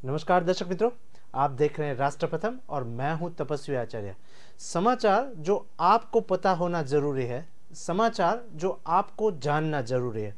नमस्कार दर्शक मित्रों, आप देख रहे हैं राष्ट्र प्रथम और मैं हूं तपस्वी आचार्य। समाचार जो आपको पता होना जरूरी है, समाचार जो आपको जानना जरूरी है।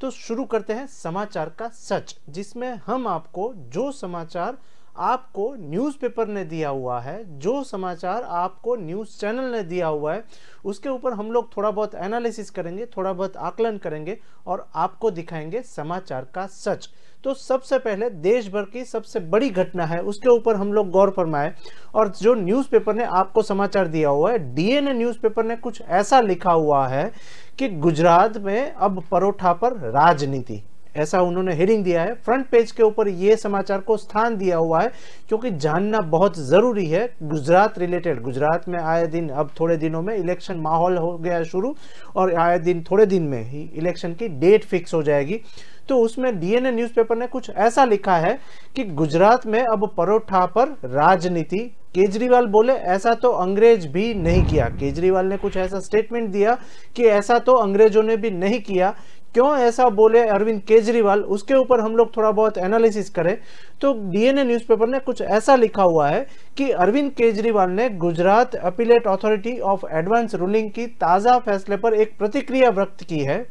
तो शुरू करते हैं समाचार का सच, जिसमें हम आपको जो समाचार आपको न्यूज़पेपर ने दिया हुआ है, जो समाचार आपको न्यूज़ चैनल ने दिया हुआ है, उसके ऊपर हम लोग थोड़ा बहुत एनालिसिस करेंगे, थोड़ा बहुत आकलन करेंगे और आपको दिखाएंगे समाचार का सच। तो सबसे पहले देश भर की सबसे बड़ी घटना है, उसके ऊपर हम लोग गौर फरमाए। और जो न्यूज़पेपर ने आपको समाचार दिया हुआ है, डीएनए न्यूज़पेपर ने कुछ ऐसा लिखा हुआ है कि गुजरात में अब परोठा पर राजनीति, ऐसा उन्होंने हेडिंग दिया है। फ्रंट पेज के ऊपर ये समाचार को स्थान दिया हुआ है क्योंकि जानना बहुत ज़रूरी है गुजरात रिलेटेड। गुजरात में आए दिन, अब थोड़े दिनों में इलेक्शन माहौल हो गया शुरू और आए दिन थोड़े दिन में ही इलेक्शन की डेट फिक्स हो जाएगी। तो उसमें डीएनए न्यूज़पेपर ने कुछ ऐसा लिखा है कि गुजरात में अब परोठा पर राजनीति। केजरीवाल बोले ऐसा तो अंग्रेज भी नहीं किया। केजरीवाल ने कुछ ऐसा स्टेटमेंट दिया कि ऐसा तो अंग्रेजों ने भी नहीं किया। क्यों ऐसा बोले अरविंद केजरीवाल, उसके ऊपर हम लोग थोड़ा बहुत एनालिसिस करें तो डीएनए न्यूज़पेपर ने कुछ ऐसा लिखा हुआ है कि अरविंद केजरीवाल ने Gujarat appellate authority of advance ruling की ताज़ा फैसले पर एक प्रतिक्रिया व्यक्त की है,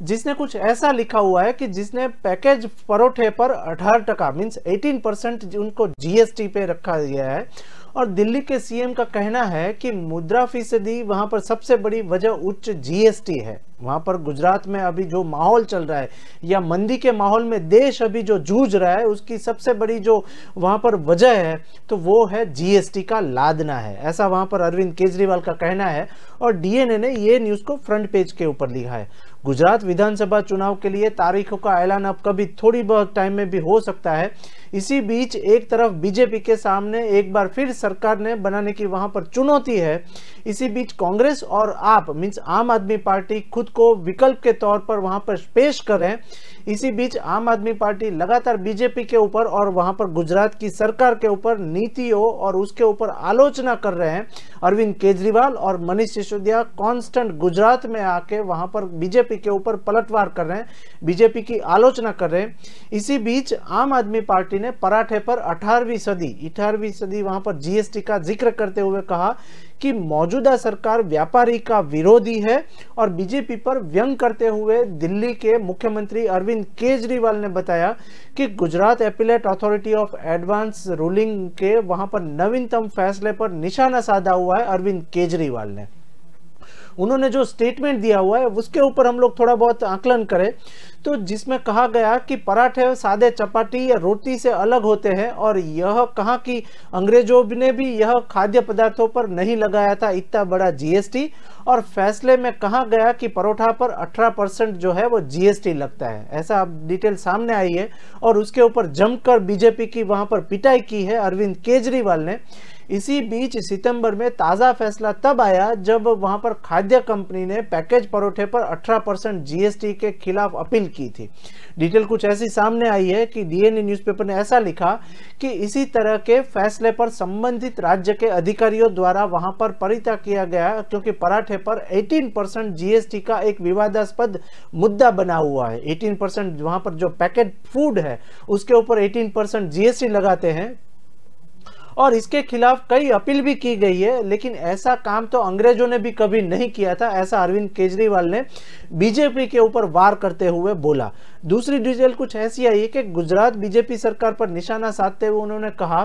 जिसने कुछ ऐसा लिखा हुआ है कि जिसने पैकेज परोठे पर 18% मीन्स 18% उनको जीएसटी पे रखा गया है। और दिल्ली के सीएम का कहना है कि मुद्रा फीसदी वहां पर सबसे बड़ी वजह उच्च जीएसटी है। वहां पर गुजरात में अभी जो माहौल चल रहा है या मंदी के माहौल में देश अभी जो जूझ रहा है, उसकी सबसे बड़ी जो वहां पर वजह है तो वो है जीएसटी का लादना है, ऐसा वहां पर अरविंद केजरीवाल का कहना है। और डीएनए ने ये न्यूज़ को फ्रंट पेज के ऊपर लिखा है। गुजरात विधानसभा चुनाव के लिए तारीखों का ऐलान अब कभी थोड़ी बहुत टाइम में भी हो सकता है। इसी बीच एक तरफ बीजेपी के सामने एक बार फिर सरकार ने बनाने की वहां पर चुनौती है। इसी बीच कांग्रेस और आप मीन्स आम आदमी पार्टी खुद को विकल्प के तौर पर वहां पर पेश कर रहे हैं। इसी बीच आम आदमी पार्टी लगातार बीजेपी के ऊपर और वहां पर गुजरात की सरकार के ऊपर नीतियों और उसके ऊपर आलोचना कर रहे हैं। अरविंद केजरीवाल और मनीष सिसोदिया कांस्टेंट गुजरात में आके वहां पर बीजेपी के ऊपर पलटवार कर रहे हैं, बीजेपी की आलोचना कर रहे हैं। इसी बीच आम आदमी पार्टी ने पराठे पर 18वीं सदी वहां पर जीएसटी का जिक्र करते हुए कहा कि मौजूदा सरकार व्यापारी का विरोधी है। और बीजेपी पर व्यंग करते हुए दिल्ली के मुख्यमंत्री अरविंद केजरीवाल ने बताया कि Gujarat appellate authority of advance ruling के वहां पर नवीनतम फैसले पर निशाना साधा हुआ है अरविंद केजरीवाल ने। उन्होंने जो स्टेटमेंट दिया हुआ है उसके ऊपर हम लोग थोड़ा बहुत आकलन करें तो जिसमें कहा गया कि पराठे सादे चपाटी या रोटी से अलग होते हैं और यह कहा कि अंग्रेजों ने भी यह खाद्य पदार्थों पर नहीं लगाया था इतना बड़ा जीएसटी। और फैसले में कहा गया कि परोठा पर 18% जो है वो जीएसटी लगता है, ऐसा डिटेल सामने आई है। और उसके ऊपर जमकर बीजेपी की वहां पर पिटाई की है अरविंद केजरीवाल ने। इसी बीच सितंबर में ताज़ा फैसला तब आया जब वहां पर खाद्य कंपनी ने पैकेज परोठे पर 18% जीएसटी के खिलाफ अपील की थी। डिटेल कुछ ऐसी सामने आई है कि डीएनए न्यूज़पेपर ने ऐसा लिखा कि इसी तरह के फैसले पर संबंधित राज्य के अधिकारियों द्वारा वहां पर परिता किया गया क्योंकि पराठे पर 18% जीएसटी का एक विवादास्पद मुद्दा बना हुआ है। 18% वहां पर जो पैकेट फूड है उसके ऊपर 18% जीएसटी लगाते हैं और इसके खिलाफ कई अपील भी की गई है, लेकिन ऐसा काम तो अंग्रेजों ने भी कभी नहीं किया था, ऐसा अरविंद केजरीवाल ने बीजेपी के ऊपर वार करते हुए बोला। दूसरी डिटेल कुछ ऐसी आई है कि गुजरात बीजेपी सरकार पर निशाना साधते हुए उन्होंने कहा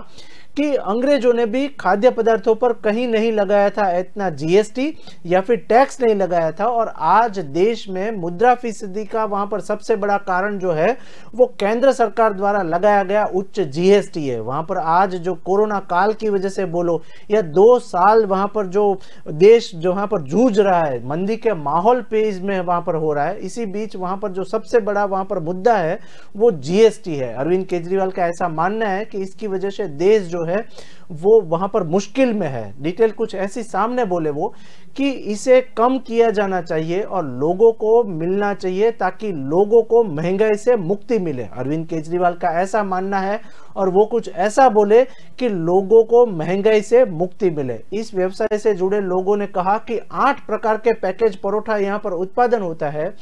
कि अंग्रेजों ने भी खाद्य पदार्थों पर कहीं नहीं लगाया था इतना जीएसटी या फिर टैक्स नहीं लगाया था। और आज देश में मुद्रा फीसदी का वहां पर सबसे बड़ा कारण जो है वो केंद्र सरकार द्वारा लगाया गया उच्च जीएसटी है। वहां पर आज जो कोरोना काल की वजह से बोलो या 2 साल वहां पर जो देश जो वहां पर जूझ रहा है, मंदी के माहौल पेज में वहां पर हो रहा है, इसी बीच वहां पर जो सबसे बड़ा वहां पर मुद्दा है वो जीएसटी है। अरविंद केजरीवाल का ऐसा मानना है कि इसकी वजह से देश जो है वो वहां पर मुश्किल में है। डिटेल कुछ ऐसी सामने बोले वो कि इसे कम किया जाना चाहिए और लोगों को मिलना चाहिए ताकि लोगों को महंगाई से मुक्ति मिले। अरविंद केजरीवाल का ऐसा मानना है और वो कुछ ऐसा बोले कि लोगों को महंगाई से मुक्ति मिले। इस व्यवसाय से जुड़े लोगों ने कहा कि 8 प्रकार के पैकेज परोठा यहाँ पर उत्पादन होता है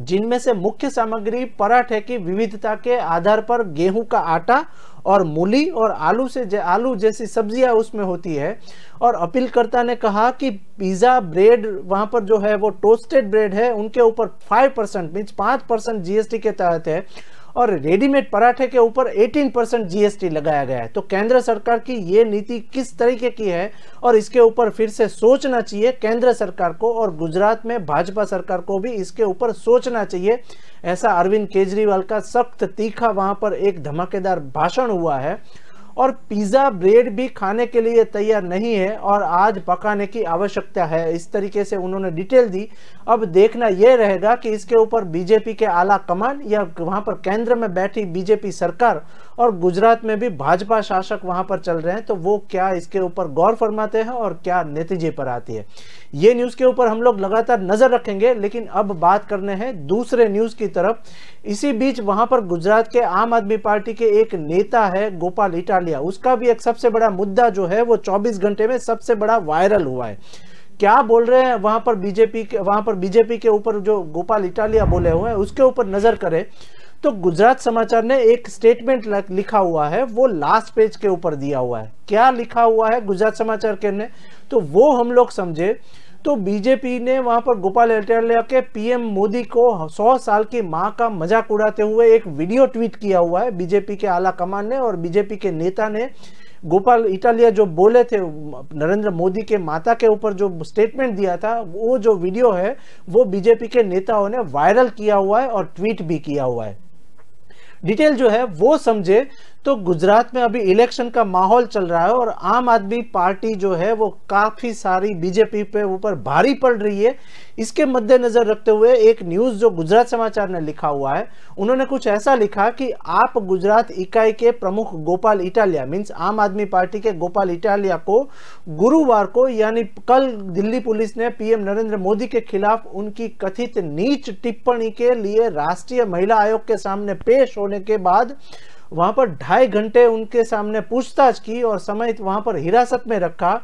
जिनमें से मुख्य सामग्री पराठे की विविधता के आधार पर गेहूं का आटा और मूली और आलू जैसी सब्जियां उसमें होती है। और अपीलकर्ता ने कहा कि पिज़्ज़ा ब्रेड वहां पर जो है वो टोस्टेड ब्रेड है उनके ऊपर 5% मीन्स 5% जीएसटी के तहत है, और रेडीमेड पराठे के ऊपर 18% जीएसटी लगाया गया है। तो केंद्र सरकार की ये नीति किस तरीके की है, और इसके ऊपर फिर से सोचना चाहिए केंद्र सरकार को, और गुजरात में भाजपा सरकार को भी इसके ऊपर सोचना चाहिए। ऐसा अरविंद केजरीवाल का सख्त तीखा वहां पर एक धमाकेदार भाषण हुआ है। और पिज़्ज़ा ब्रेड भी खाने के लिए तैयार नहीं है और आज पकाने की आवश्यकता है, इस तरीके से उन्होंने डिटेल दी। अब देखना यह रहेगा कि इसके ऊपर बीजेपी के आला कमान या वहां पर केंद्र में बैठी बीजेपी सरकार और गुजरात में भी भाजपा शासक वहां पर चल रहे हैं, तो वो क्या इसके ऊपर गौर फरमाते हैं और क्या नतीजे पर आती है। ये न्यूज़ के ऊपर हम लोग लगातार नजर रखेंगे। लेकिन अब बात करने हैं दूसरे न्यूज़ की तरफ। इसी बीच वहां पर गुजरात के आम आदमी पार्टी के एक नेता है गोपाल इटालिया, उसका भी एक सबसे बड़ा मुद्दा जो है वो 24 घंटे में सबसे बड़ा वायरल हुआ है। क्या बोल रहे हैं वहां पर बीजेपी के ऊपर जो गोपाल इटालिया बोले हुए हैं उसके ऊपर नजर करें तो गुजरात समाचार ने एक स्टेटमेंट लिखा हुआ है, वो लास्ट पेज के ऊपर दिया हुआ है। क्या लिखा हुआ है गुजरात समाचार के ने, तो वो हम लोग समझे तो बीजेपी ने वहां पर गोपाल इटालिया के पीएम मोदी को 100 साल की मां का मजाक उड़ाते हुए एक वीडियो ट्वीट किया हुआ है बीजेपी के आला कमान ने। और बीजेपी के नेता ने गोपाल इटालिया जो बोले थे नरेंद्र मोदी के माता के ऊपर जो स्टेटमेंट दिया था, वो जो वीडियो है वो बीजेपी के नेताओं ने वायरल किया हुआ है और ट्वीट भी किया हुआ है। डिटेल जो है वो समझे तो गुजरात में अभी इलेक्शन का माहौल चल रहा है और आम आदमी पार्टी जो है वो काफी सारी बीजेपी पे ऊपर भारी पड़ रही है। इसके मद्देनजर रखते हुए एक न्यूज़ जो गुजरात समाचार ने लिखा हुआ है, उन्होंने कुछ ऐसा लिखा कि आप गुजरात इकाई के प्रमुख गोपाल इटालिया मीन्स आम आदमी पार्टी के गोपाल इटालिया को गुरुवार को यानी कल दिल्ली पुलिस ने पीएम नरेंद्र मोदी के खिलाफ उनकी कथित नीच टिप्पणी के लिए राष्ट्रीय महिला आयोग के सामने पेश होने के बाद वहां पर 2.5 घंटे उनके सामने पूछताछ की और समय वहां पर हिरासत में रखा।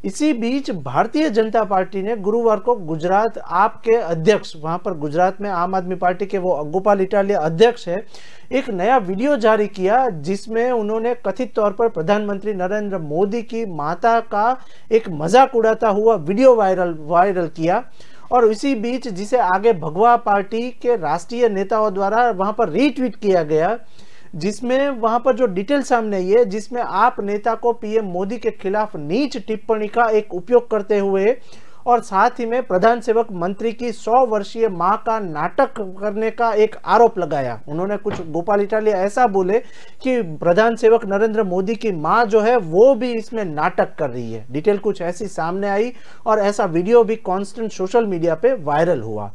इसी बीच भारतीय जनता पार्टी ने गुरुवार को गुजरात आप के अध्यक्ष वहां पर गुजरात में आम आदमी पार्टी के वो गोपाल इटालिया अध्यक्ष है, एक नया वीडियो जारी किया जिसमें उन्होंने कथित तौर पर प्रधानमंत्री नरेंद्र मोदी की माता का एक मजाक उड़ाता हुआ वीडियो वायरल किया। और इसी बीच जिसे आगे भगवा पार्टी के राष्ट्रीय नेताओं द्वारा वहां पर रीट्वीट किया गया, जिसमें वहां पर जो डिटेल सामने आई है जिसमें आप नेता को पीएम मोदी के खिलाफ नीच टिप्पणी का एक उपयोग करते हुए और साथ ही में प्रधान सेवक मंत्री की 100 वर्षीय मां का नाटक करने का एक आरोप लगाया। उन्होंने कुछ गोपाल इटालिया ऐसा बोले कि प्रधान सेवक नरेंद्र मोदी की मां जो है वो भी इसमें नाटक कर रही है। डिटेल कुछ ऐसी सामने आई और ऐसा वीडियो भी कांस्टेंट सोशल मीडिया पे वायरल हुआ।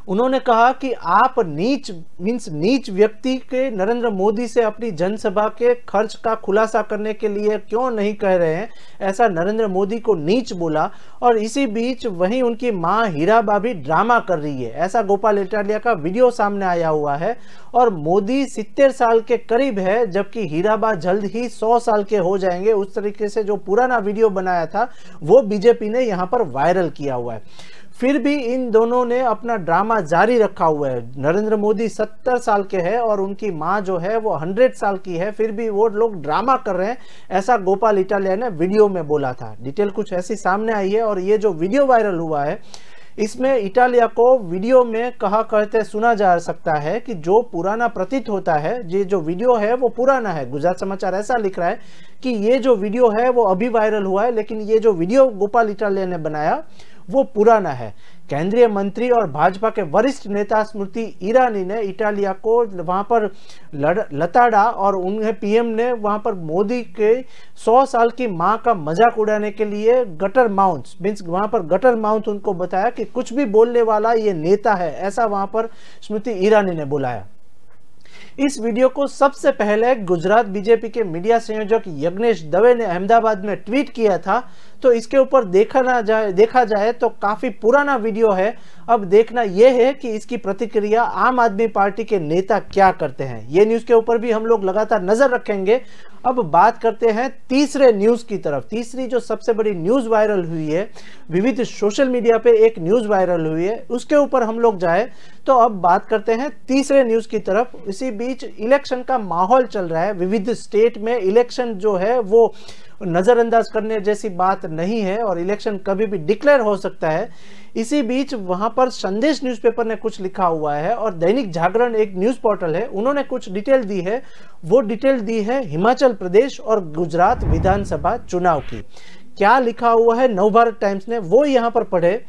उन्होंने कहा कि आप नीच व्यक्ति के नरेंद्र मोदी से अपनी जनसभा के खर्च का खुलासा करने के लिए क्यों नहीं कह रहे हैं, ऐसा नरेंद्र मोदी को नीच बोला। और इसी बीच वहीं उनकी मां हीराबा भी ड्रामा कर रही है, ऐसा गोपाल इटालिया का वीडियो सामने आया हुआ है। और मोदी 70 साल के करीब है जबकि हीराबा जल्द ही 100 साल के हो जाएंगे, उस तरीके से जो पुराना वीडियो बनाया था वो बीजेपी ने यहाँ पर वायरल किया हुआ है। फिर भी इन दोनों ने अपना ड्रामा जारी रखा हुआ है। नरेंद्र मोदी 70 साल के हैं और उनकी मां जो है वो 100 साल की है, फिर भी वो लोग ड्रामा कर रहे हैं, ऐसा गोपाल इटालिया ने वीडियो में बोला था। डिटेल कुछ ऐसी सामने आई है और ये जो वीडियो वायरल हुआ है इसमें इटालिया को वीडियो में कहते सुना जा सकता है कि जो पुराना प्रतीत होता है, ये जो वीडियो है वो पुराना है। गुजरात समाचार ऐसा लिख रहा है कि ये जो वीडियो है वो अभी वायरल हुआ है, लेकिन ये जो वीडियो गोपाल इटालिया ने बनाया वो पुराना है। केंद्रीय मंत्री और भाजपा के वरिष्ठ नेता स्मृति ईरानी ने इटालिया को वहां पर लताड़ा और उन्हें पीएम ने वहां पर मोदी के 100 साल की मां का मजाक उड़ाने के लिए गटर माउथ मीन्स वहां पर गटर माउथ उनको बताया कि कुछ भी बोलने वाला ये नेता है, ऐसा वहां पर स्मृति ईरानी ने बुलाया। इस वीडियो को सबसे पहले गुजरात बीजेपी के मीडिया संयोजक यज्ञेश दवे ने अहमदाबाद में ट्वीट किया था। तो इसके ऊपर देखा जाए तो काफी पुराना वीडियो है। अब देखना यह है कि इसकी प्रतिक्रिया आम आदमी पार्टी के नेता क्या करते हैं। ये न्यूज के ऊपर भी हम लोग लगातार नजर रखेंगे। अब बात करते हैं तीसरे न्यूज़ की तरफ। तीसरी जो सबसे बड़ी न्यूज़ वायरल हुई है, विविध सोशल मीडिया पे एक न्यूज़ वायरल हुई है, उसके ऊपर हम लोग जाए तो अब बात करते हैं तीसरे न्यूज़ की तरफ। इसी बीच इलेक्शन का माहौल चल रहा है, विविध स्टेट में इलेक्शन जो है वो नज़रअंदाज करने जैसी बात नहीं है और इलेक्शन कभी भी डिक्लेयर हो सकता है। इसी बीच वहां पर संदेश न्यूज़पेपर ने कुछ लिखा हुआ है और दैनिक जागरण एक न्यूज़ पोर्टल है, उन्होंने कुछ डिटेल दी है। वो डिटेल दी है हिमाचल प्रदेश और गुजरात विधानसभा चुनाव की। क्या लिखा हुआ है नवभारत टाइम्स ने, वो यहाँ पर पढ़े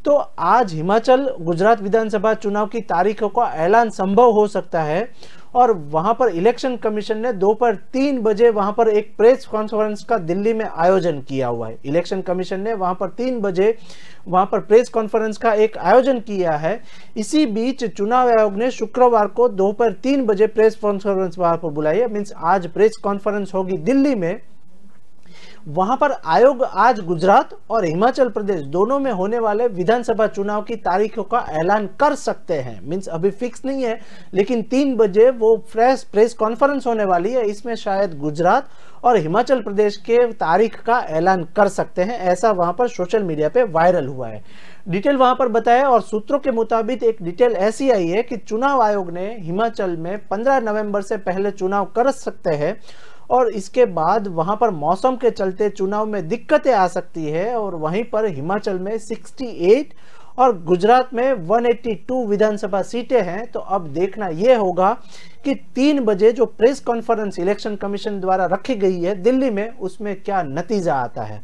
तो आज हिमाचल गुजरात विधानसभा चुनाव की तारीखों का ऐलान संभव हो सकता है और वहां पर इलेक्शन कमीशन ने दोपहर 3 बजे वहां पर एक प्रेस कॉन्फ्रेंस का दिल्ली में आयोजन किया हुआ है। इलेक्शन कमीशन ने वहां पर 3 बजे वहां पर प्रेस कॉन्फ्रेंस का एक आयोजन किया है। इसी बीच चुनाव आयोग ने शुक्रवार को दोपहर 3 बजे प्रेस कॉन्फ्रेंस वहां पर बुलाई है। मीन्स आज प्रेस कॉन्फ्रेंस होगी दिल्ली में। वहां पर आयोग आज गुजरात और हिमाचल प्रदेश दोनों में होने वाले विधानसभा चुनाव की तारीखों का ऐलान कर सकते हैं। मींस अभी फिक्स नहीं है, लेकिन 3 बजे वो प्रेस कॉन्फ्रेंस होने वाली है, इसमें शायद गुजरात और हिमाचल प्रदेश के तारीख का ऐलान कर सकते हैं, ऐसा वहां पर सोशल मीडिया पे वायरल हुआ है। डिटेल वहां पर बताया और सूत्रों के मुताबिक एक डिटेल ऐसी आई है कि चुनाव आयोग ने हिमाचल में 15 नवंबर से पहले चुनाव कर सकते हैं और इसके बाद वहां पर मौसम के चलते चुनाव में दिक्कतें आ सकती है और वहीं पर हिमाचल में 68 और गुजरात में 182 विधानसभा सीटें हैं। तो अब देखना यह होगा कि 3 बजे जो प्रेस कॉन्फ्रेंस इलेक्शन कमीशन द्वारा रखी गई है दिल्ली में, उसमें क्या नतीजा आता है।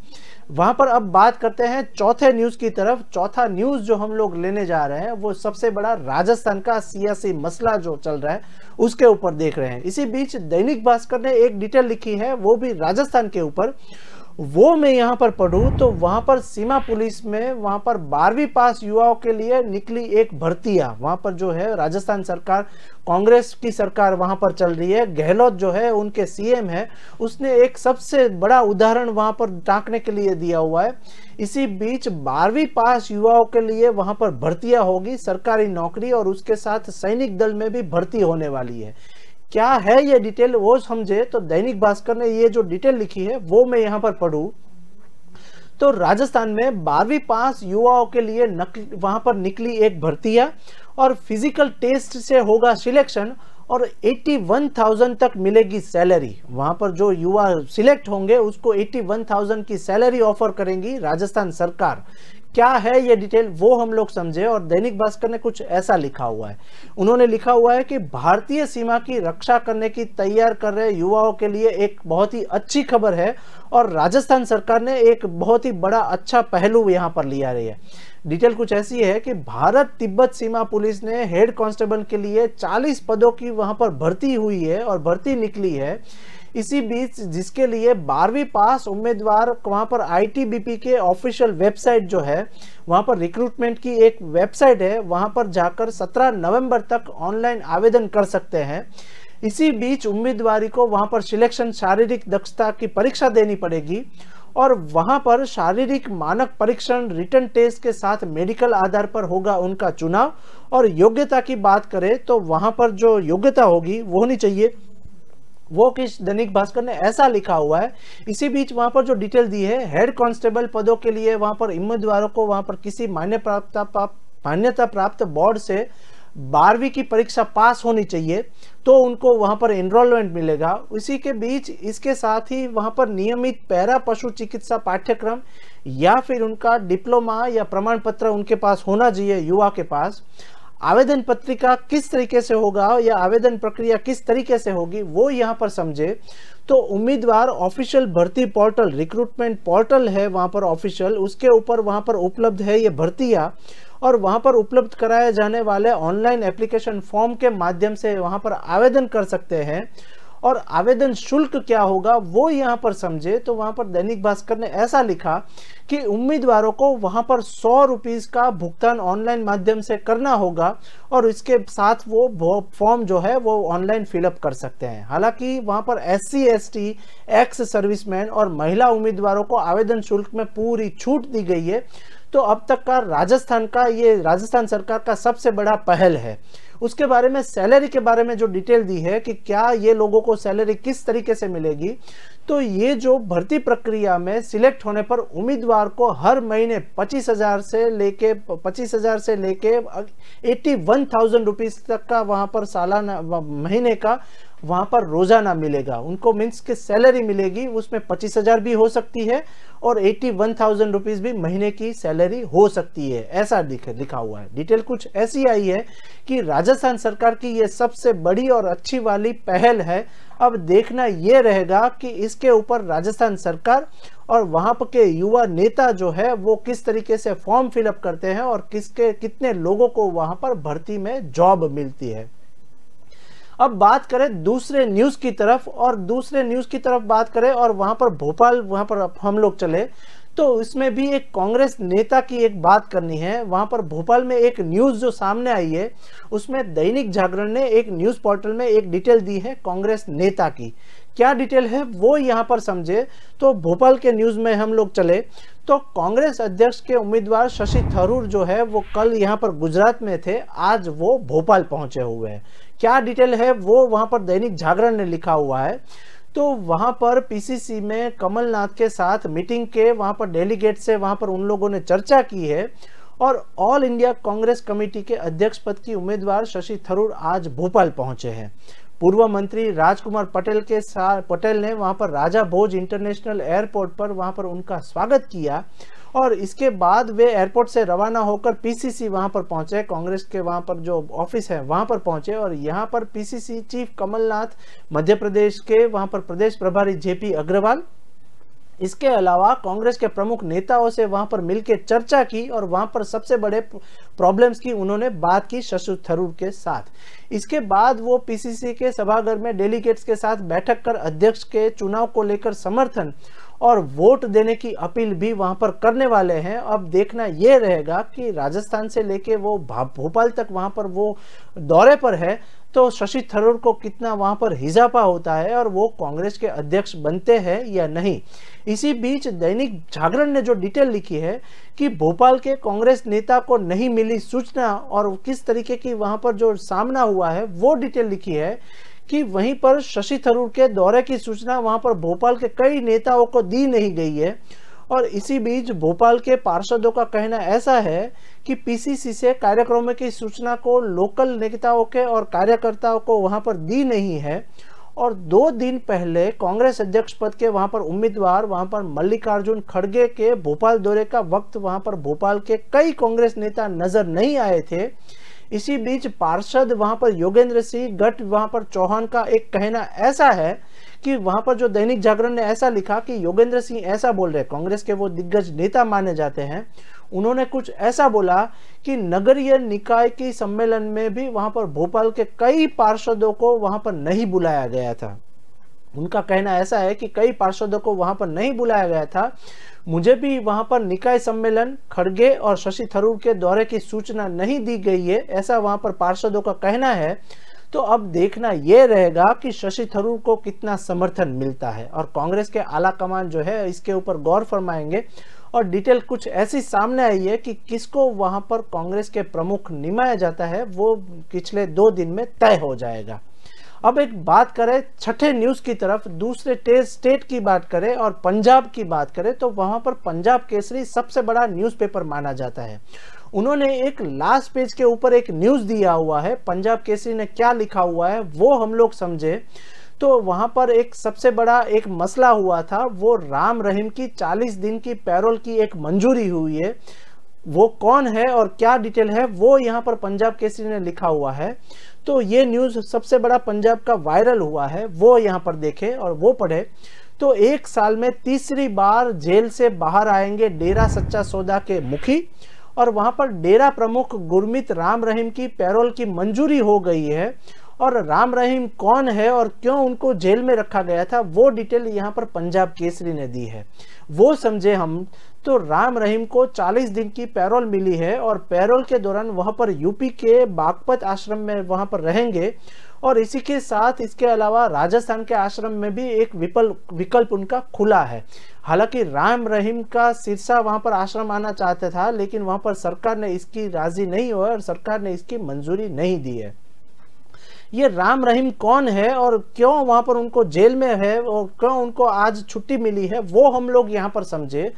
वहां पर अब बात करते हैं चौथे न्यूज की तरफ। चौथा न्यूज जो हम लोग लेने जा रहे हैं वो सबसे बड़ा राजस्थान का सियासी मसला जो चल रहा है उसके ऊपर देख रहे हैं। इसी बीच दैनिक भास्कर ने एक डिटेल लिखी है, वो भी राजस्थान के ऊपर। वो मैं यहाँ पर पढ़ूं तो वहां पर सीमा पुलिस में वहां पर 12वीं पास युवाओं के लिए निकली एक भर्तियां। वहां पर जो है राजस्थान सरकार, कांग्रेस की सरकार वहां पर चल रही है, गहलोत जो है उनके सीएम है, उसने एक सबसे बड़ा उदाहरण वहां पर टांकने के लिए दिया हुआ है। इसी बीच 12वीं पास युवाओं के लिए वहां पर भर्तियां होगी, सरकारी नौकरी और उसके साथ सैनिक दल में भी भर्ती होने वाली है। क्या है ये डिटेल वो समझे तो दैनिक भास्कर ने ये जो डिटेल लिखी है वो मैं यहाँ पर पढ़ूं तो राजस्थान में 12वीं पास युवाओं के लिए वहां पर निकली एक भर्तियां और फिजिकल टेस्ट से होगा सिलेक्शन और 81,000 तक मिलेगी सैलरी। वहां पर जो युवा सिलेक्ट होंगे उसको 81,000 की सैलरी ऑफर करेंगी राजस्थान सरकार। क्या है ये डिटेल वो हम लोग समझे और दैनिक भास्कर ने कुछ ऐसा लिखा हुआ है। उन्होंने लिखा हुआ है कि भारतीय सीमा की रक्षा करने की तैयार कर रहे युवाओं के लिए एक बहुत ही अच्छी खबर है और राजस्थान सरकार ने एक बहुत ही बड़ा अच्छा पहलू यहाँ पर लिया रही है। डिटेल कुछ ऐसी है कि भारत तिब्बत सीमा पुलिस ने हेड कांस्टेबल के लिए 40 पदों की वहां पर भर्ती हुई है और भर्ती निकली है। इसी बीच जिसके लिए 12वीं पास उम्मीदवार वहां पर आईटीबीपी के ऑफिशियल वेबसाइट जो है वहां पर रिक्रूटमेंट की एक वेबसाइट है, वहां पर जाकर 17 नवंबर तक ऑनलाइन आवेदन कर सकते हैं। इसी बीच उम्मीदवारी को वहां पर सिलेक्शन शारीरिक दक्षता की परीक्षा देनी पड़ेगी और वहां पर शारीरिक मानक परीक्षण रिटन टेस्ट के साथ मेडिकल आधार पर होगा उनका चुनाव। और योग्यता की बात करें तो वहां पर जो योग्यता होगी वो होनी चाहिए, वो किस दैनिक भास्कर ने ऐसा लिखा हुआ है। इसी बीच वहां पर जो डिटेल दी है, हेड कांस्टेबल पदों के लिए वहां पर उम्मीदवारों को वहां पर किसी मान्यता प्राप्त बोर्ड से 12वीं की परीक्षा पास होनी चाहिए तो उनको वहां पर एनरोलमेंट मिलेगा। इसी के बीच इसके साथ ही वहां पर नियमित पैरा पशु चिकित्सा पाठ्यक्रम या फिर उनका डिप्लोमा या प्रमाण पत्र उनके पास होना चाहिए युवा के पास। आवेदन पत्रिका किस तरीके से होगा या आवेदन प्रक्रिया किस तरीके से होगी वो यहाँ पर समझे तो उम्मीदवार ऑफिशियल भर्ती पोर्टल, रिक्रूटमेंट पोर्टल है वहां पर ऑफिशियल, उसके ऊपर वहां पर उपलब्ध है ये भर्तियां और वहां पर उपलब्ध कराए जाने वाले ऑनलाइन एप्लीकेशन फॉर्म के माध्यम से वहां पर आवेदन कर सकते हैं। और आवेदन शुल्क क्या होगा वो यहाँ पर समझे तो वहां पर दैनिक भास्कर ने ऐसा लिखा कि उम्मीदवारों को वहां पर 100 रुपीज का भुगतान ऑनलाइन माध्यम से करना होगा और इसके साथ वो फॉर्म जो है वो ऑनलाइन फिलअप कर सकते हैं। हालांकि वहां पर SC ST एक्स सर्विसमैन और महिला उम्मीदवारों को आवेदन शुल्क में पूरी छूट दी गई है। तो अब तक का राजस्थान सरकार का सबसे बड़ा पहल है। उसके बारे में, सैलरी के बारे में जो डिटेल दी है कि क्या ये लोगों को सैलरी किस तरीके से मिलेगी, तो ये जो भर्ती प्रक्रिया में सिलेक्ट होने पर उम्मीदवार को हर महीने 25,000 से लेके 81,000 रुपीज तक का वहां पर सालाना, महीने का वहां पर रोजाना मिलेगा उनको। मीन्स के सैलरी मिलेगी, उसमें 25,000 भी हो सकती है और 81,000 रुपीज भी महीने की सैलरी हो सकती है, ऐसा लिखा हुआ है। डिटेल कुछ ऐसी आई है कि राजस्थान सरकार की ये सबसे बड़ी और अच्छी वाली पहल है। अब देखना ये रहेगा कि इसके ऊपर राजस्थान सरकार और वहां पर के युवा नेता जो है वो किस तरीके से फॉर्म फिलअप करते हैं और कितने लोगों को वहां पर भर्ती में जॉब मिलती है। अब बात करें दूसरे न्यूज की तरफ, और दूसरे न्यूज की तरफ बात करें और वहां पर भोपाल, वहां पर हम लोग चले तो इसमें भी एक कांग्रेस नेता की एक बात करनी है। वहां पर भोपाल में एक न्यूज जो सामने आई है, उसमें दैनिक जागरण ने एक न्यूज पोर्टल में एक डिटेल दी है कांग्रेस नेता की। क्या डिटेल है वो यहां पर समझे तो भोपाल के न्यूज में हम लोग चले तो कांग्रेस अध्यक्ष के उम्मीदवार शशि थरूर जो है वो कल यहां पर गुजरात में थे, आज वो भोपाल पहुंचे हुए हैं। क्या डिटेल है वो वहां पर दैनिक जागरण ने लिखा हुआ है। तो वहां पर पीसीसी में कमलनाथ के साथ मीटिंग के वहां पर डेलीगेट से वहां पर उन लोगों ने चर्चा की है और ऑल इंडिया कांग्रेस कमेटी के अध्यक्ष पद की उम्मीदवार शशि थरूर आज भोपाल पहुंचे हैं। पूर्व मंत्री राजकुमार पटेल ने वहां पर राजा भोज इंटरनेशनल एयरपोर्ट पर वहां पर उनका स्वागत किया और इसके बाद वे एयरपोर्ट से रवाना होकर पीसीसी वहां पर पहुंचे, कांग्रेस के वहां पर जो ऑफिस है वहां पर पहुंचे और यहां पर पीसीसी चीफ कमलनाथ, मध्य प्रदेश के वहां पर प्रदेश प्रभारी जेपी अग्रवाल, इसके अलावा कांग्रेस के प्रमुख नेताओं से वहां पर मिलकर चर्चा की और वहां पर सबसे बड़े प्रॉब्लम्स की उन्होंने बात की शशि थरूर के साथ। इसके बाद वो पीसीसी के सभागार में डेलीगेट्स के साथ बैठक कर अध्यक्ष के चुनाव को लेकर समर्थन और वोट देने की अपील भी वहां पर करने वाले हैं। अब देखना यह रहेगा कि राजस्थान से लेके वो भोपाल तक वहां पर वो दौरे पर है तो शशि थरूर को कितना वहां पर हिजापा होता है और वो कांग्रेस के अध्यक्ष बनते हैं या नहीं। इसी बीच दैनिक जागरण ने जो डिटेल लिखी है कि भोपाल के कांग्रेस नेता को नहीं मिली सूचना और किस तरीके की वहां पर जो सामना हुआ है वो डिटेल लिखी है कि वहीं पर शशि थरूर के दौरे की सूचना वहां पर भोपाल के कई नेताओं को दी नहीं गई है। और इसी बीच भोपाल के पार्षदों का कहना ऐसा है कि पीसीसी से कार्यक्रमों की सूचना को लोकल नेताओं के और कार्यकर्ताओं को वहां पर दी नहीं है। और 2 दिन पहले कांग्रेस अध्यक्ष पद के वहां पर उम्मीदवार वहां पर मल्लिकार्जुन खड़गे के भोपाल दौरे का वक्त वहां पर भोपाल के कई कांग्रेस नेता नजर नहीं आए थे। इसी बीच पार्षद वहां पर योगेंद्र सिंह गट वहां पर चौहान का एक कहना ऐसा है कि वहां पर जो दैनिक जागरण ने ऐसा लिखा कि योगेंद्र सिंह ऐसा बोल रहे, कांग्रेस के वो दिग्गज नेता माने जाते हैं, उन्होंने कुछ ऐसा बोला कि नगरीय निकाय की सम्मेलन में भी वहां पर भोपाल के कई पार्षदों को वहां पर नहीं बुलाया गया था। उनका कहना ऐसा है कि कई पार्षदों को वहां पर नहीं बुलाया गया था। मुझे भी वहां पर निकाय सम्मेलन, खड़गे और शशि थरूर के दौरे की सूचना नहीं दी गई है, ऐसा वहां पर पार्षदों का कहना है। तो अब देखना यह रहेगा कि शशि थरूर को कितना समर्थन मिलता है और कांग्रेस के आला कमान जो है इसके ऊपर गौर फरमाएंगे। और डिटेल कुछ ऐसी सामने आई है कि किसको वहां पर कांग्रेस के प्रमुख निमाया जाता है वो पिछले 2 दिन में तय हो जाएगा। अब एक बात करें छठे न्यूज की तरफ, दूसरे स्टेट की बात करें और पंजाब की बात करें तो वहां पर पंजाब केसरी सबसे बड़ा न्यूज़पेपर माना जाता है। उन्होंने एक लास्ट पेज के ऊपर एक न्यूज दिया हुआ है। पंजाब केसरी ने क्या लिखा हुआ है वो हम लोग समझे तो वहां पर एक सबसे बड़ा एक मसला हुआ था, वो राम रहीम की 40 दिन की पैरोल की एक मंजूरी हुई है। वो कौन है और क्या डिटेल है वो यहाँ पर पंजाब केसरी ने लिखा हुआ है। तो ये न्यूज सबसे बड़ा पंजाब का वायरल हुआ है, वो यहाँ पर देखे और वो पढ़े। तो 1 साल में तीसरी बार जेल से बाहर आएंगे डेरा सच्चा सौदा के मुखी और वहां पर डेरा प्रमुख गुरमीत राम रहीम की पैरोल की मंजूरी हो गई है। और राम रहीम कौन है और क्यों उनको जेल में रखा गया था वो डिटेल यहाँ पर पंजाब केसरी ने दी है, वो समझे हम। तो राम रहीम को 40 दिन की पैरोल मिली है और पैरोल के दौरान वहां पर यूपी के बागपत आश्रम में वहां पर रहेंगे और इसी के साथ इसके अलावा राजस्थान के आश्रम में भी एक विकल्प उनका खुला है। हालांकि राम रहीम का सिरसा वहां पर आश्रम आना चाहता था लेकिन वहां पर सरकार ने इसकी राजी नहीं हुआ और सरकार ने इसकी मंजूरी नहीं दी है। ये राम रहीम कौन है और क्यों वहां पर उनको जेल में है और क्यों उनको आज छुट्टी मिली है, वो हम लोग यहाँ पर समझे।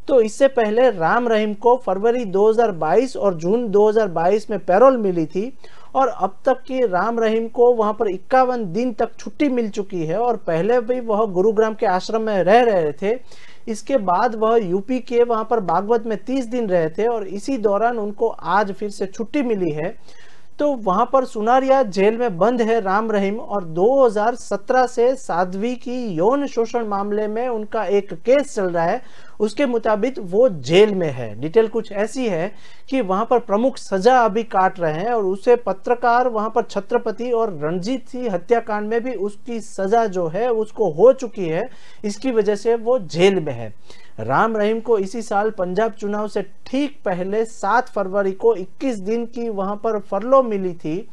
तो इससे पहले राम रहीम को फरवरी 2022 और जून 2022 में पैरोल मिली थी और अब तक की राम रहीम को वहां पर 51 दिन तक छुट्टी मिल चुकी है और पहले भी वह गुरुग्राम के आश्रम में रह रहे थे। इसके बाद वह यूपी के वहां पर बागवत में 30 दिन रहे थे और इसी दौरान उनको आज फिर से छुट्टी मिली है। तो वहां पर सुनारिया जेल में बंद है राम रहीम और 2017 से साध्वी की यौन शोषण मामले में उनका एक केस चल रहा है, उसके मुताबिक वो जेल में है। डिटेल कुछ ऐसी है कि वहां पर प्रमुख सजा अभी काट रहे हैं और उसे पत्रकार वहां पर छत्रपति और रणजीत सिंह हत्याकांड में भी उसकी सजा जो है उसको हो चुकी है, इसकी वजह से वो जेल में है। राम रहीम को इसी साल पंजाब चुनाव से ठीक पहले 7 फरवरी को 21 दिन की वहां पर फरलो मिली थी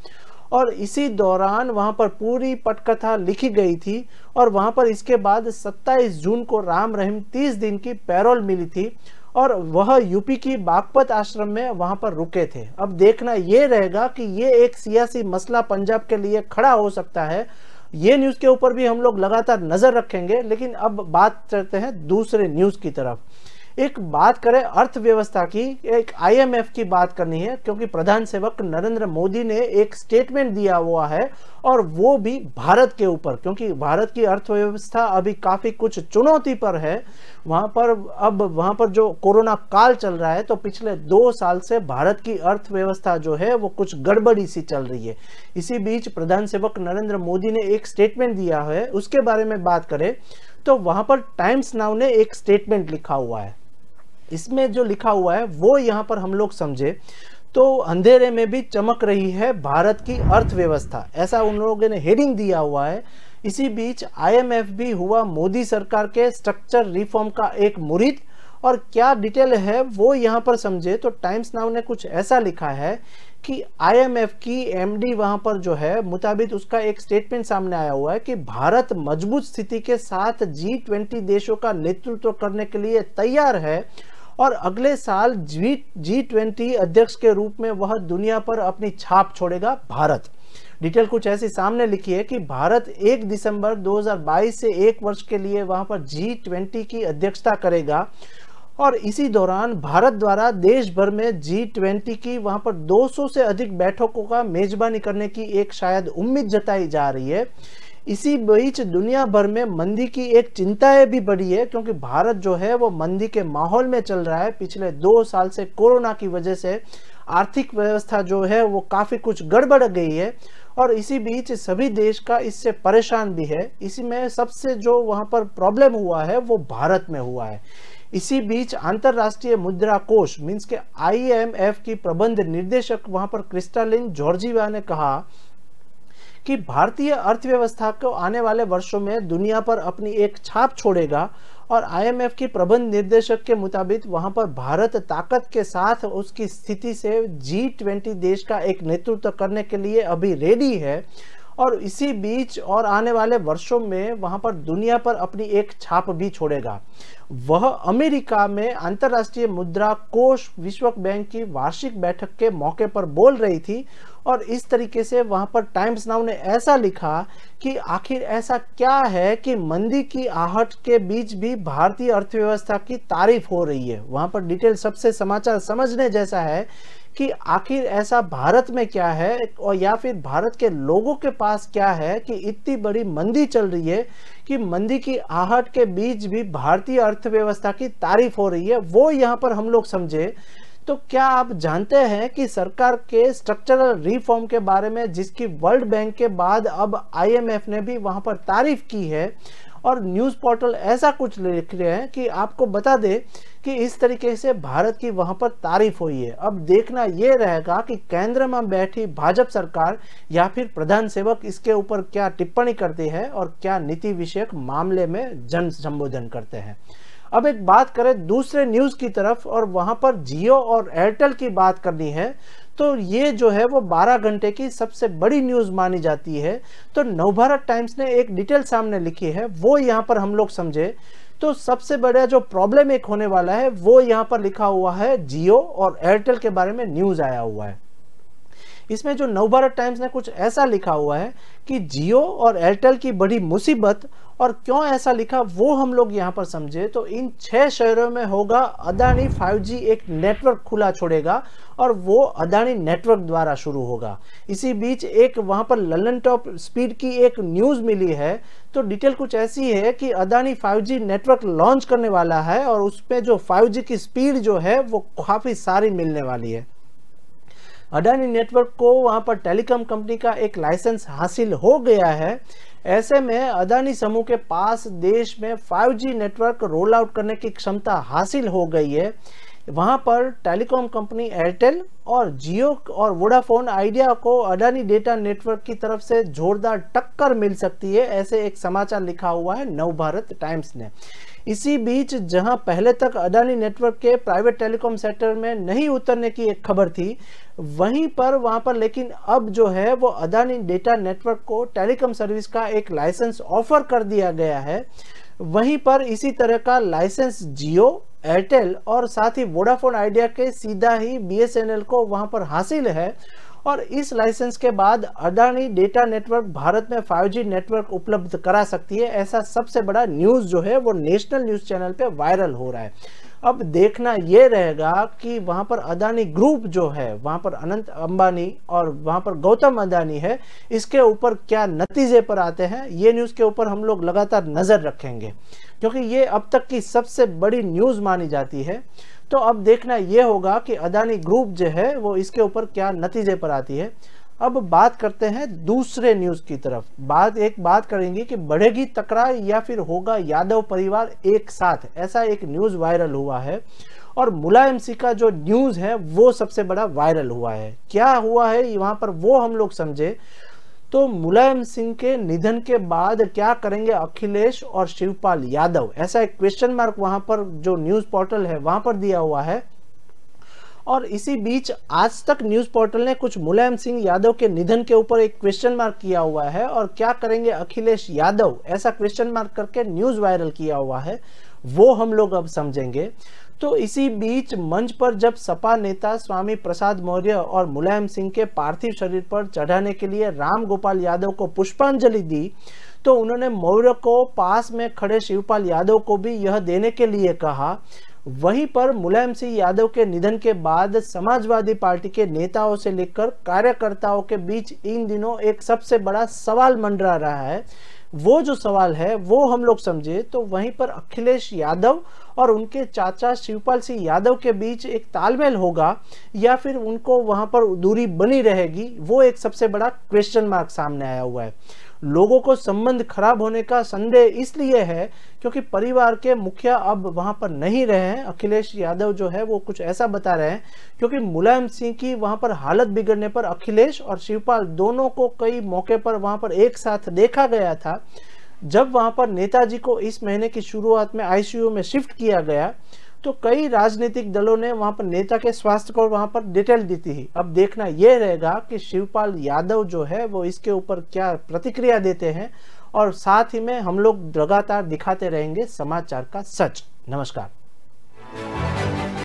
और इसी दौरान वहां पर पूरी पटकथा लिखी गई थी और वहां पर इसके बाद 27 जून को राम रहीम 30 दिन की पैरोल मिली थी और वह यूपी की बागपत आश्रम में वहां पर रुके थे। अब देखना ये रहेगा कि ये एक सियासी मसला पंजाब के लिए खड़ा हो सकता है। ये न्यूज़ के ऊपर भी हम लोग लगातार नजर रखेंगे, लेकिन अब बात करते हैं दूसरे न्यूज़ की तरफ। एक बात करें अर्थव्यवस्था की, एक आईएमएफ की बात करनी है क्योंकि प्रधान सेवक नरेंद्र मोदी ने एक स्टेटमेंट दिया हुआ है और वो भी भारत के ऊपर, क्योंकि भारत की अर्थव्यवस्था अभी काफी कुछ चुनौती पर है। वहां पर जो कोरोना काल चल रहा है तो पिछले 2 साल से भारत की अर्थव्यवस्था जो है वो कुछ गड़बड़ी सी चल रही है। इसी बीच प्रधान सेवक नरेंद्र मोदी ने एक स्टेटमेंट दिया है, उसके बारे में बात करें तो वहां पर टाइम्स नाउ ने एक स्टेटमेंट लिखा हुआ है। इसमें जो लिखा हुआ है वो यहाँ पर हम लोग समझे तो अंधेरे में भी चमक रही है भारत की अर्थव्यवस्था, ऐसा उन लोगों ने हेडिंग दिया हुआ है। इसी बीच आईएमएफ भी हुआ मोदी सरकार के स्ट्रक्चर रिफॉर्म का एक मुरीद और क्या डिटेल है वो यहाँ पर समझे तो टाइम्स नाउ ने कुछ ऐसा लिखा है कि आईएमएफ की एमडी वहां पर जो है मुताबिक उसका एक स्टेटमेंट सामने आया हुआ है कि भारत मजबूत स्थिति के साथ G20 देशों का नेतृत्व करने के लिए तैयार है और अगले साल G20 अध्यक्ष के रूप में वह दुनिया पर अपनी छाप छोड़ेगा भारत। डिटेल कुछ ऐसी सामने लिखी है कि भारत 1 दिसंबर 2022 से 1 वर्ष के लिए वहां पर G20 की अध्यक्षता करेगा और इसी दौरान भारत द्वारा देश भर में G20 की वहां पर 200 से अधिक बैठकों का मेजबानी करने की एक शायद उम्मीद जताई जा रही है। इसी बीच दुनिया भर में मंदी की एक चिंताएं भी बढ़ी है क्योंकि भारत जो है वो मंदी के माहौल में चल रहा है। पिछले 2 साल से कोरोना की वजह से आर्थिक व्यवस्था जो है वो काफी कुछ गड़बड़ गई है और इसी बीच सभी देश का इससे परेशान भी है। इसी में सबसे जो वहां पर प्रॉब्लम हुआ है वो भारत में हुआ है। इसी बीच अंतरराष्ट्रीय मुद्रा कोष मींस के आईएमएफ की प्रबंध निर्देशक वहां पर क्रिस्टालिन जॉर्जिवा ने कहा कि भारतीय अर्थव्यवस्था को आने वाले वर्षों में दुनिया पर अपनी एक छाप छोड़ेगा और आईएमएफ की प्रबंध निर्देशक के मुताबिक वहां पर भारत ताकत के साथ उसकी स्थिति से G20 देश का एक नेतृत्व करने के लिए अभी रेडी है और इसी बीच और आने वाले वर्षों में वहां पर दुनिया पर अपनी एक छाप भी छोड़ेगा। वह अमेरिका में अंतर्राष्ट्रीय मुद्रा कोष विश्व बैंक की वार्षिक बैठक के मौके पर बोल रही थी और इस तरीके से वहां पर टाइम्स नाउ ने ऐसा लिखा कि आखिर ऐसा क्या है कि मंदी की आहट के बीच भी भारतीय अर्थव्यवस्था की तारीफ हो रही है। वहां पर डिटेल सबसे समाचार समझने जैसा है कि आखिर ऐसा भारत में क्या है और या फिर भारत के लोगों के पास क्या है कि इतनी बड़ी मंदी चल रही है कि मंदी की आहट के बीच भी भारतीय अर्थव्यवस्था की तारीफ हो रही है। वो यहाँ पर हम लोग समझे तो क्या आप जानते हैं कि सरकार के स्ट्रक्चरल रिफॉर्म के बारे में जिसकी वर्ल्ड बैंक के बाद अब आईएमएफ ने भी वहां पर तारीफ की है और न्यूज़ पोर्टल ऐसा कुछ लिख रहे हैं कि आपको बता दे कि इस तरीके से भारत की वहां पर तारीफ हुई है। अब देखना यह रहेगा कि केंद्र में बैठी भाजपा सरकार या फिर प्रधान सेवक इसके ऊपर क्या टिप्पणी करते हैं और क्या नीति विषयक मामले में जन संबोधन करते हैं। अब एक बात करें दूसरे न्यूज की तरफ और वहां पर जियो और एयरटेल की बात करनी है तो ये जो है वो 12 घंटे की सबसे बड़ी न्यूज मानी जाती है। तो नवभारत टाइम्स ने एक डिटेल सामने लिखी है वो यहाँ पर हम लोग समझे तो सबसे बड़ा जो प्रॉब्लम एक होने वाला है वो यहाँ पर लिखा हुआ है जियो और एयरटेल के बारे में न्यूज आया हुआ है। इसमें जो नवभारत टाइम्स ने कुछ ऐसा लिखा हुआ है कि जियो और एयरटेल की बड़ी मुसीबत, और क्यों ऐसा लिखा वो हम लोग यहाँ पर समझे तो इन 6 शहरों में होगा अदानी 5G एक नेटवर्क खुला छोड़ेगा और वो अदानी नेटवर्क द्वारा शुरू होगा। इसी बीच एक वहाँ पर ललन टॉप स्पीड की एक न्यूज़ मिली है, तो डिटेल कुछ ऐसी है कि अदानी 5G नेटवर्क लॉन्च करने वाला है और उसमें जो 5G की स्पीड जो है वो काफ़ी सारी मिलने वाली है। अडानी नेटवर्क को वहां पर टेलीकॉम कंपनी का एक लाइसेंस हासिल हो गया है। ऐसे में अदानी समूह के पास देश में 5G नेटवर्क रोल आउट करने की क्षमता हासिल हो गई है। वहां पर टेलीकॉम कंपनी एयरटेल और जियो और वोडाफोन आइडिया को अडानी डेटा नेटवर्क की तरफ से जोरदार टक्कर मिल सकती है, ऐसे एक समाचार लिखा हुआ है नवभारत टाइम्स ने। इसी बीच जहां पहले तक अडानी नेटवर्क के प्राइवेट टेलीकॉम सेक्टर में नहीं उतरने की एक खबर थी, वहीं पर वहां पर लेकिन अब जो है वो अडानी डेटा नेटवर्क को टेलीकॉम सर्विस का एक लाइसेंस ऑफर कर दिया गया है। वहीं पर इसी तरह का लाइसेंस जियो, एयरटेल और साथ ही वोडाफोन आइडिया के सीधा ही BSNL को वहां पर हासिल है। और इस लाइसेंस के बाद अडानी डेटा नेटवर्क भारत में 5G नेटवर्क उपलब्ध करा सकती है, ऐसा सबसे बड़ा न्यूज़ जो है वो नेशनल न्यूज़ चैनल पे वायरल हो रहा है। अब देखना ये रहेगा कि वहाँ पर अदानी ग्रुप जो है, वहाँ पर अनंत अंबानी और वहाँ पर गौतम अदानी है, इसके ऊपर क्या नतीजे पर आते हैं, ये न्यूज़ के ऊपर हम लोग लगातार नज़र रखेंगे क्योंकि ये अब तक की सबसे बड़ी न्यूज़ मानी जाती है। तो अब देखना ये होगा कि अदानी ग्रुप जो है वो इसके ऊपर क्या नतीजे पर आती है। अब बात करते हैं दूसरे न्यूज़ की तरफ। एक बात करेंगे कि बढ़ेगी तकरार या फिर होगा यादव परिवार एक साथ, ऐसा एक न्यूज़ वायरल हुआ है। और मुलायम सिंह का जो न्यूज़ है वो सबसे बड़ा वायरल हुआ है। क्या हुआ है वहाँ पर वो हम लोग समझे तो मुलायम सिंह के निधन के बाद क्या करेंगे अखिलेश और शिवपाल यादव, ऐसा एक क्वेश्चन मार्क वहां पर जो न्यूज़ पोर्टल है वहां पर दिया हुआ है। और इसी बीच आज तक न्यूज़ पोर्टल ने कुछ मुलायम सिंह यादव के निधन के ऊपर एक क्वेश्चन मार्क किया हुआ है और क्या करेंगे अखिलेश यादव, ऐसा क्वेश्चन मार्क करके न्यूज़ वायरल किया हुआ है, वो हम लोग अब समझेंगे। तो इसी बीच मंच पर जब सपा नेता स्वामी प्रसाद मौर्य और मुलायम सिंह के पार्थिव शरीर पर चढ़ाने के लिए राम गोपाल यादव को पुष्पांजलि दी, तो उन्होंने मौर्य को पास में खड़े शिवपाल यादव को भी यह देने के लिए कहा। वहीं पर मुलायम सिंह यादव के निधन के बाद समाजवादी पार्टी के नेताओं से लेकर कार्यकर्ताओं के बीच इन दिनों एक सबसे बड़ा सवाल मंडरा रहा है। वो जो सवाल है वो हम लोग समझे तो वहीं पर अखिलेश यादव और उनके चाचा शिवपाल सिंह यादव के बीच एक तालमेल होगा या फिर उनको वहां पर दूरी बनी रहेगी, वो एक सबसे बड़ा क्वेश्चन मार्क सामने आया हुआ है। लोगों को संबंध खराब होने का संदेह इसलिए है क्योंकि परिवार के मुखिया अब वहां पर नहीं रहे हैं। अखिलेश यादव जो है वो कुछ ऐसा बता रहे हैं क्योंकि मुलायम सिंह की वहां पर हालत बिगड़ने पर अखिलेश और शिवपाल दोनों को कई मौके पर वहां पर एक साथ देखा गया था। जब वहां पर नेताजी को इस महीने की शुरुआत में ICU में शिफ्ट किया गया तो कई राजनीतिक दलों ने वहां पर नेता के स्वास्थ्य को वहां पर डिटेल दी थी। अब देखना यह रहेगा कि शिवपाल यादव जो है वो इसके ऊपर क्या प्रतिक्रिया देते हैं और साथ ही में हम लोग लगातार दिखाते रहेंगे समाचार का सच। नमस्कार।